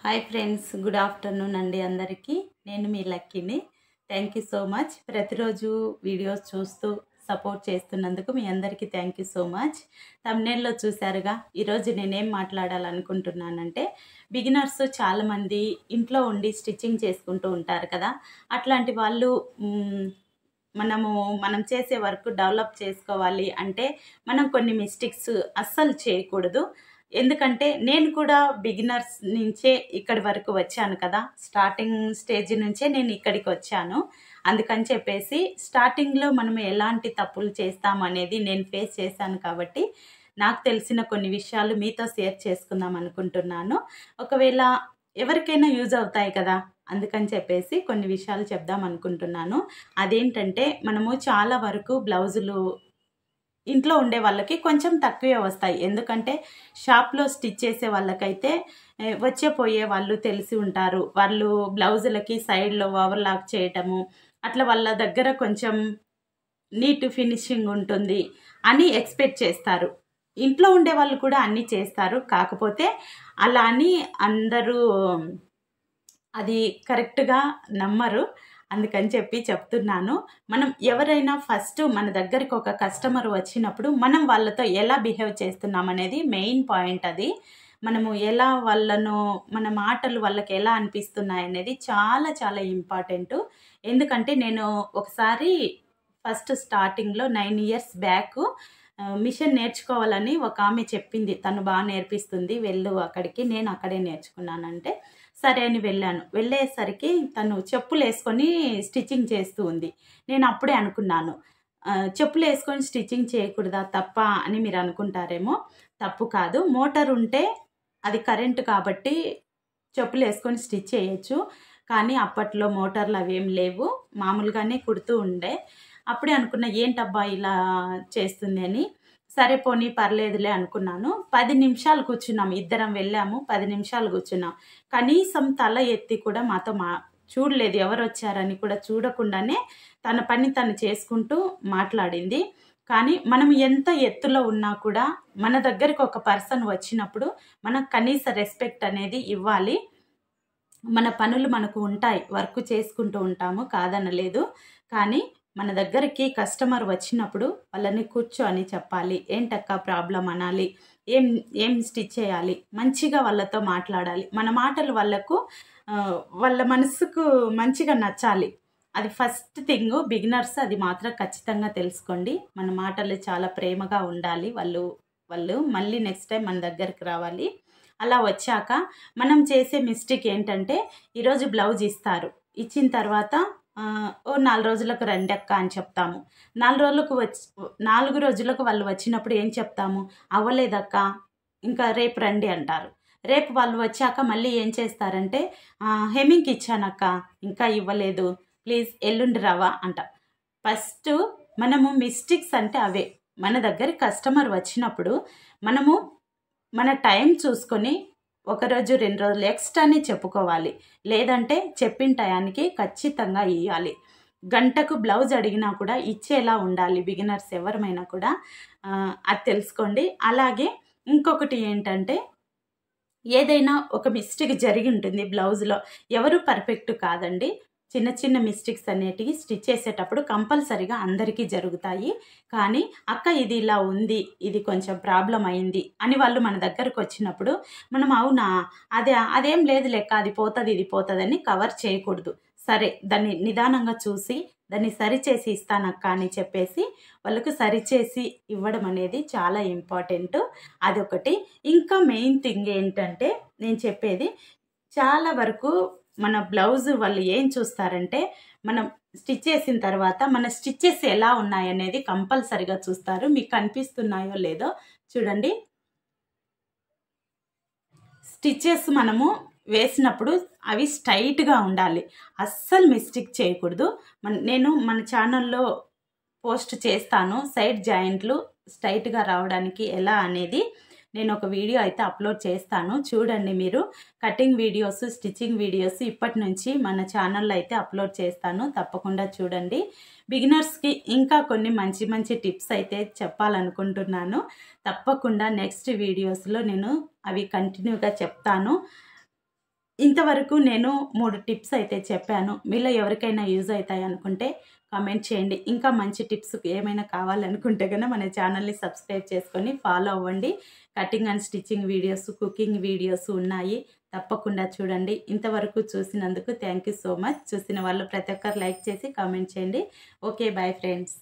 Hi friends, good afternoon అండి అందరికీ. నేను మీ లక్కీని. Thank you so much. ప్రతిరోజు వీడియోస్ చూస్తూ సపోర్ట్ చేస్తున్నందుకు మీ అందరికీ థ్యాంక్ యూ సో మచ్. థంబ్‌నెయిల్‌లో చూశారుగా, ఈరోజు నేనేం మాట్లాడాలనుకుంటున్నానంటే, బిగినర్స్ చాలామంది ఇంట్లో ఉండి స్టిచ్చింగ్ చేసుకుంటూ ఉంటారు కదా. అట్లాంటి వాళ్ళు మనం చేసే వర్క్ డెవలప్ చేసుకోవాలి అంటే, మనం కొన్ని మిస్టేక్స్ అస్సలు చేయకూడదు. ఎందుకంటే నేను కూడా బిగినర్స్ నుంచే ఇక్కడి వరకు వచ్చాను కదా. స్టార్టింగ్ స్టేజ్ నుంచే నేను ఇక్కడికి వచ్చాను. అందుకని చెప్పేసి స్టార్టింగ్‌లో మనం ఎలాంటి తప్పులు చేస్తామనేది నేను ఫేస్ చేశాను కాబట్టి, నాకు తెలిసిన కొన్ని విషయాలు మీతో షేర్ చేసుకుందాం అనుకుంటున్నాను. ఒకవేళ ఎవరికైనా యూజ్ అవుతాయి కదా. అందుకని చెప్పేసి కొన్ని విషయాలు చెప్దాం అనుకుంటున్నాను. అదేంటంటే, మనము చాలా వరకు బ్లౌజులు ఇంట్లో ఉండే వాళ్ళకి కొంచెం తక్కువే వస్తాయి. ఎందుకంటే షాప్‌లో స్టిచ్ చేసే వాళ్ళకైతే వచ్చే పోయే వాళ్ళు తెలిసి ఉంటారు. వాళ్ళు బ్లౌజులకి సైడ్‌లో ఓవర్‌లాక్ చేయటము, అట్లా వాళ్ళ దగ్గర కొంచెం నీట్ ఫినిషింగ్ ఉంటుంది అని ఎక్స్‌పెక్ట్ చేస్తారు. ఇంట్లో ఉండేవాళ్ళు కూడా అన్నీ చేస్తారు. కాకపోతే అలా అని అందరూ అది కరెక్ట్‌గా నమ్మరు. అందుకని చెప్పి చెప్తున్నాను. మనం ఎవరైనా ఫస్ట్ మన దగ్గరికి ఒక కస్టమర్ వచ్చినప్పుడు మనం వాళ్ళతో ఎలా బిహేవ్ చేస్తున్నామనేది మెయిన్ పాయింట్ అది. మనము ఎలా వాళ్ళను మన మాటలు వాళ్ళకి ఎలా అనిపిస్తున్నాయనేది చాలా చాలా ఇంపార్టెంటు. ఎందుకంటే నేను ఒకసారి ఫస్ట్ స్టార్టింగ్‌లో 9 ఇయర్స్ బ్యాకు మిషన్ నేర్చుకోవాలని ఒక ఆమె చెప్పింది. తను బా నేర్పిస్తుంది. వెళ్ళు అక్కడికి. నేను అక్కడే నేర్చుకున్నానంటే, సరే అని వెళ్ళాను. వెళ్ళేసరికి తను చెప్పులేసుకొని స్టిచ్చింగ్ చేస్తూ ఉంది. నేను అప్పుడే అనుకున్నాను. చెప్పులేసుకొని స్టిచ్చింగ్ చేయకూడదా? తప్పా? అని మీరు అనుకుంటారేమో. తప్పు కాదు. మోటార్ ఉంటే అది కరెంట్ కాబట్టి చెప్పులేసుకొని స్టిచ్ చేయొచ్చు. కానీ అప్పట్లో మోటార్లు అవేం లేవు. మామూలుగానే కుడుతూ ఉండే. అప్పుడే అనుకున్నా ఏంటబ్బా ఇలా చేస్తుంది అని. సరే పోనీ పర్లేదులే అనుకున్నాను. 10 నిమిషాలు కూర్చున్నాం. ఇద్దరం వెళ్ళాము. 10 నిమిషాలు కూర్చున్నాం. కనీసం తల ఎత్తి కూడా మాతో చూడలేదు. ఎవరొచ్చారని కూడా చూడకుండానే తన పని తను చేసుకుంటూ మాట్లాడింది. కానీ మనం ఎంత ఎత్తులో ఉన్నా కూడా మన దగ్గరికి ఒక పర్సన్ వచ్చినప్పుడు మనం కనీస రెస్పెక్ట్ అనేది ఇవ్వాలి. మన పనులు మనకు ఉంటాయి. వర్క్ చేసుకుంటూ ఉంటాము, కాదనలేదు. కానీ మన దగ్గరికి కస్టమర్ వచ్చినప్పుడు వాళ్ళని కూర్చో అని చెప్పాలి. ఏంటక్కా ప్రాబ్లమ్ అనాలి. ఏం ఏం స్టిచ్ చేయాలి. మంచిగా వాళ్ళతో మాట్లాడాలి. మన మాటలు వాళ్ళ మనసుకు మంచిగా నచ్చాలి. అది ఫస్ట్ థింగు. బిగినర్స్ అది మాత్రం ఖచ్చితంగా తెలుసుకోండి. మన మాటలు చాలా ప్రేమగా ఉండాలి. వాళ్ళు మళ్ళీ నెక్స్ట్ టైమ్ మన దగ్గరికి రావాలి. అలా వచ్చాక మనం చేసే మిస్టేక్ ఏంటంటే, ఈరోజు బ్లౌజ్ ఇస్తారు. ఇచ్చిన తర్వాత ఓ 4 రోజులకు రండక్క అని చెప్తాము. 4 రోజులకు వాళ్ళు వచ్చినప్పుడు ఏం చెప్తాము? అవ్వలేదక్క, ఇంకా రేపు రండి అంటారు. రేపు వాళ్ళు వచ్చాక మళ్ళీ ఏం చేస్తారంటే, హెమ్మింగ్‌కి ఇచ్చానక్క, ఇంకా ఇవ్వలేదు, ప్లీజ్ ఎల్లుండి రావా అంట. ఫస్టు మనము మిస్టేక్స్ అంటే అవే. మన దగ్గర కస్టమర్ వచ్చినప్పుడు మనము మన టైం చూసుకొని ఒకరోజు 2 రోజులు ఎక్స్ట్రానే చెప్పుకోవాలి. లేదంటే చెప్పిన టయానికి ఖచ్చితంగా ఇయ్యాలి. గంటకు బ్లౌజ్ అడిగినా కూడా ఇచ్చేలా ఉండాలి. బిగినర్స్ ఎవరమైనా కూడా అది తెలుసుకోండి. అలాగే ఇంకొకటి ఏంటంటే, ఏదైనా ఒక మిస్టేక్ జరిగి ఉంటుంది బ్లౌజ్‌లో. ఎవరు పర్ఫెక్ట్ కాదండి. చిన్న చిన్న మిస్టేక్స్ అనేటివి స్టిచ్ చేసేటప్పుడు కంపల్సరీగా అందరికీ జరుగుతాయి. కానీ అక్క ఇది ఇలా ఉంది, ఇది కొంచెం ప్రాబ్లమ్ అయింది అని వాళ్ళు మన దగ్గరకొచ్చినప్పుడు మనం అవునా, అదేం లేదు లెక్క, అది పోతది, ఇది పోతదని కవర్ చేయకూడదు. సరే దాన్ని నిదానంగా చూసి దాన్ని సరిచేసి ఇస్తానక్క అని చెప్పేసి వాళ్ళకు సరిచేసి ఇవ్వడం అనేది చాలా ఇంపార్టెంటు. అదొకటి. ఇంకా మెయిన్ థింగ్ ఏంటంటే, నేను చెప్పేది చాలా వరకు మన బ్లౌజ్ వాళ్ళు ఏం చూస్తారంటే, మనం స్టిచ్ చేసిన తర్వాత మన స్టిచెస్ ఎలా ఉన్నాయనేది కంపల్సరీగా చూస్తారు. మీకు కనిపిస్తున్నాయో లేదో చూడండి. స్టిచెస్ మనము వేసినప్పుడు అవి స్ట్రైట్‌గా ఉండాలి. అస్సలు మిస్టేక్ చేయకూడదు. నేను మన ఛానల్‌లో పోస్ట్ చేస్తాను. సైడ్ జాయింట్లు స్ట్రైట్‌గా రావడానికి ఎలా అనేది నేను ఒక వీడియో అయితే అప్లోడ్ చేస్తాను. చూడండి మీరు. కటింగ్ వీడియోస్, స్టిచ్చింగ్ వీడియోస్ ఇప్పటి నుంచి మన ఛానల్‌లో అయితే అప్లోడ్ చేస్తాను. తప్పకుండా చూడండి. బిగినర్స్‌కి ఇంకా కొన్ని మంచి మంచి టిప్స్ అయితే చెప్పాలనుకుంటున్నాను. తప్పకుండా నెక్స్ట్ వీడియోస్‌లో నేను అవి కంటిన్యూగా చెప్తాను. ఇంతవరకు నేను 3 టిప్స్ అయితే చెప్పాను. మీలో ఎవరికైనా యూజ్ అవుతాయి అనుకుంటే కామెంట్ చేయండి. ఇంకా మంచి టిప్స్ ఏమైనా కావాలనుకుంటే గనుక మన ఛానల్‌ని సబ్స్క్రైబ్ చేసుకొని ఫాలో అవ్వండి. Cutting and stitching videos, cooking videos ఉన్నాయి. తప్పకుండా చూడండి. ఇంతవరకు చూసినందుకు థ్యాంక్ యూ సో మచ్. చూసిన వాళ్ళు ప్రతి ఒక్కరు లైక్ చేసి కామెంట్ చేయండి. ఓకే. Bye friends.